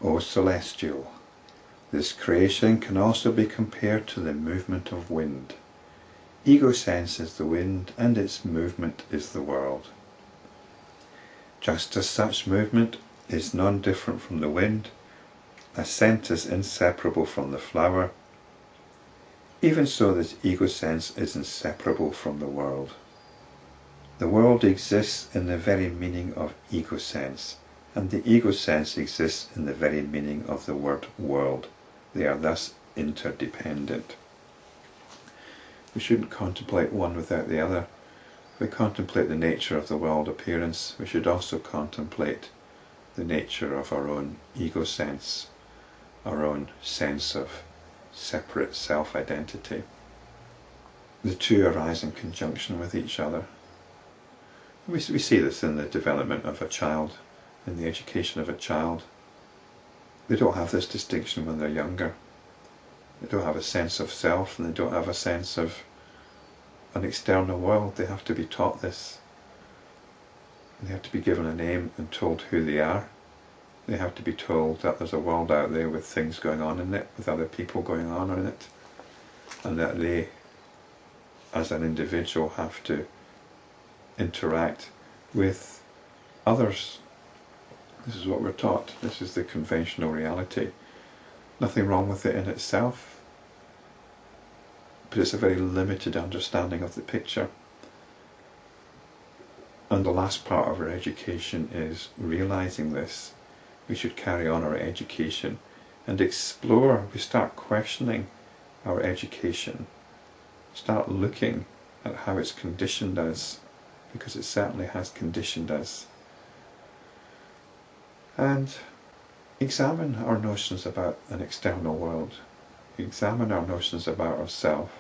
O celestial, this creation can also be compared to the movement of wind. Egosense is the wind, and its movement is the world. Just as such movement is non-different from the wind, a scent is inseparable from the flower, even so this Egosense is inseparable from the world. The world exists in the very meaning of Egosense, and the Egosense exists in the very meaning of the word world. They are thus interdependent. We shouldn't contemplate one without the other. If we contemplate the nature of the world appearance, we should also contemplate the nature of our own Egosense, our own sense of separate self-identity. The two arise in conjunction with each other. We see this in the development of a child, in the education of a child. They don't have this distinction when they're younger. They don't have a sense of self, and they don't have a sense of an external world. They have to be taught this. They have to be given a name and told who they are. They have to be told that there's a world out there with things going on in it, with other people going on in it, and that they, as an individual, have to interact with others. This is what we're taught. This is the conventional reality. Nothing wrong with it in itself, but it's a very limited understanding of the picture. And the last part of our education is realizing this. We should carry on our education and explore. We start questioning our education, start looking at how it's conditioned us, because it certainly has conditioned us, and examine our notions about an external world, examine our notions about ourselves,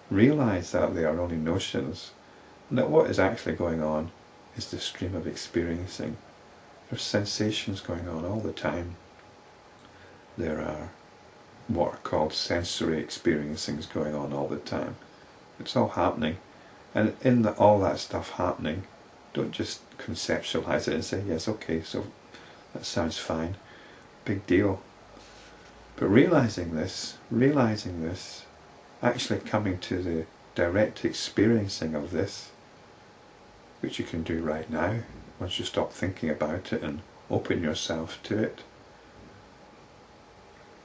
realize that they are only notions, and that what is actually going on is the stream of experiencing. There's sensations going on all the time. There are what are called sensory experiencings going on all the time. It's all happening, and in all that stuff happening, don't just conceptualize it and say, yes, okay, so that sounds fine, big deal. But realizing this, actually coming to the direct experiencing of this, which you can do right now, once you stop thinking about it and open yourself to it.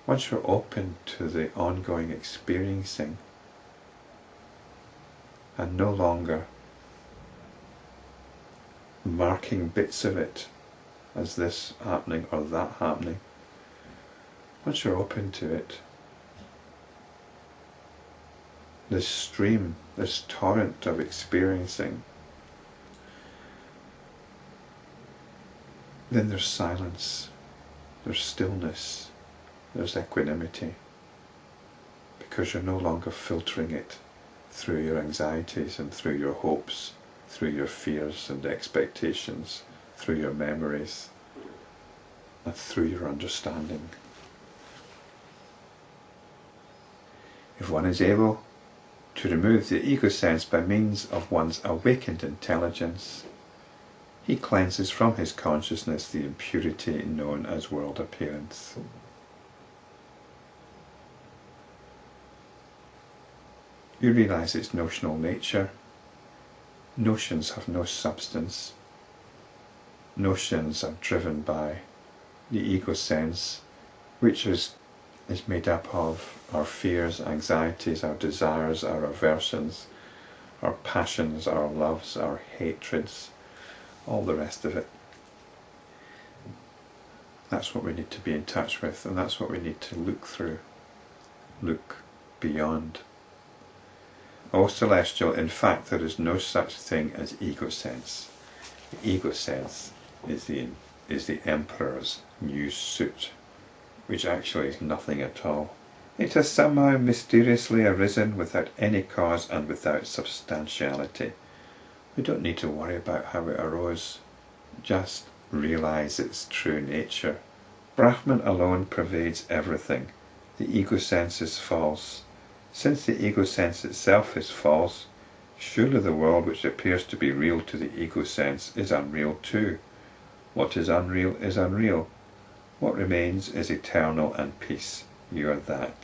Once you're open to the ongoing experiencing, and no longer marking bits of it as this happening or that happening, once you're open to it, this stream, this torrent of experiencing, then there's silence, there's stillness, there's equanimity, because you're no longer filtering it through your anxieties and through your hopes, through your fears and expectations, through your memories, and through your understanding. If one is able to remove the Egosense by means of one's awakened intelligence, he cleanses from his consciousness the impurity known as world appearance. You realize its notional nature. Notions have no substance. Notions are driven by the Egosense, which is made up of our fears, anxieties, our desires, our aversions, our passions, our loves, our hatreds, all the rest of it. That's what we need to be in touch with, and that's what we need to look through, look beyond. O Celestial, in fact there is no such thing as Egosense. The Egosense is the Emperor's new suit, which actually is nothing at all. It has somehow mysteriously arisen without any cause and without substantiality. We don't need to worry about how it arose, just realize its true nature. Brahman alone pervades everything. The Egosense is false. Since the Egosense itself is false, surely the world which appears to be real to the Egosense is unreal too. What is unreal is unreal. What remains is eternal and peace. You are that.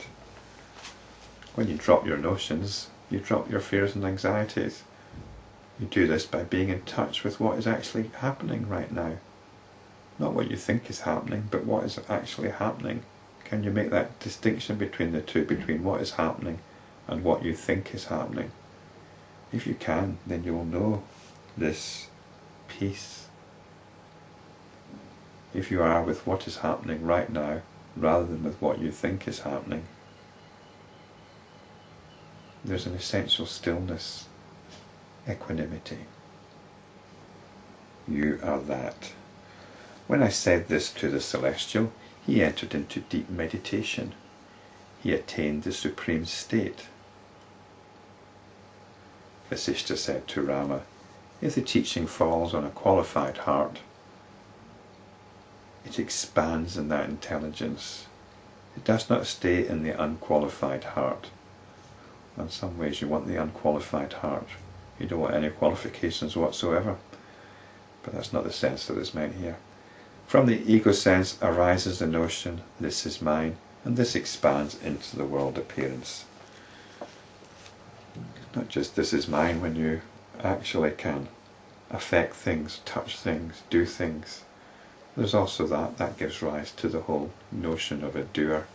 When you drop your notions, you drop your fears and anxieties. You do this by being in touch with what is actually happening right now. Not what you think is happening, but what is actually happening. Can you make that distinction between the two, between what is happening and what you think is happening? If you can, then you will know this peace. If you are with what is happening right now, rather than with what you think is happening, there's an essential stillness, equanimity. You are that. When I said this to the celestial, he entered into deep meditation. He attained the supreme state. Vasishta said to Rama, if the teaching falls on a qualified heart, it expands in that intelligence. It does not stay in the unqualified heart. In some ways you want the unqualified heart. You don't want any qualifications whatsoever. But that's not the sense that is meant here. From the ego sense arises the notion, this is mine, and this expands into the world appearance. Not just this is mine when you actually can affect things, touch things, do things. There's also that gives rise to the whole notion of a doer,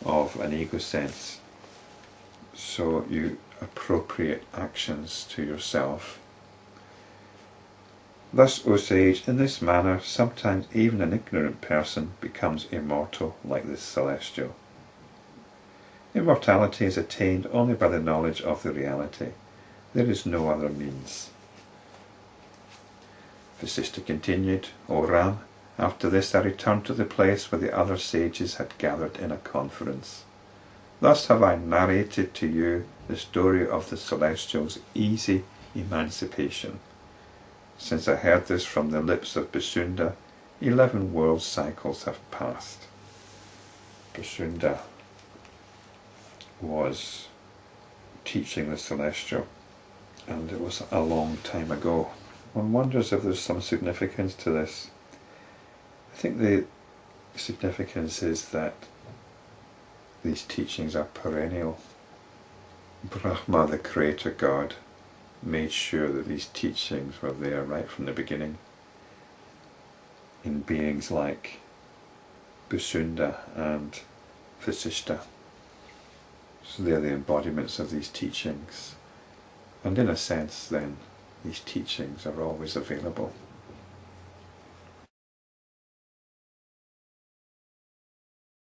of an ego sense. So you appropriate actions to yourself. Thus, O sage, in this manner, sometimes even an ignorant person becomes immortal like this celestial. Immortality is attained only by the knowledge of the reality. There is no other means. Vasishta continued, O Ram, after this I returned to the place where the other sages had gathered in a conference. Thus have I narrated to you the story of the celestial's easy emancipation. Since I heard this from the lips of Vasishta, 11 world cycles have passed. Vasishta was teaching the celestial, and it was a long time ago. One wonders if there's some significance to this. I think the significance is that these teachings are perennial. Brahma, the creator God, made sure that these teachings were there right from the beginning in beings like Vasishta and Vasishta. So they are the embodiments of these teachings. And in a sense then, these teachings are always available.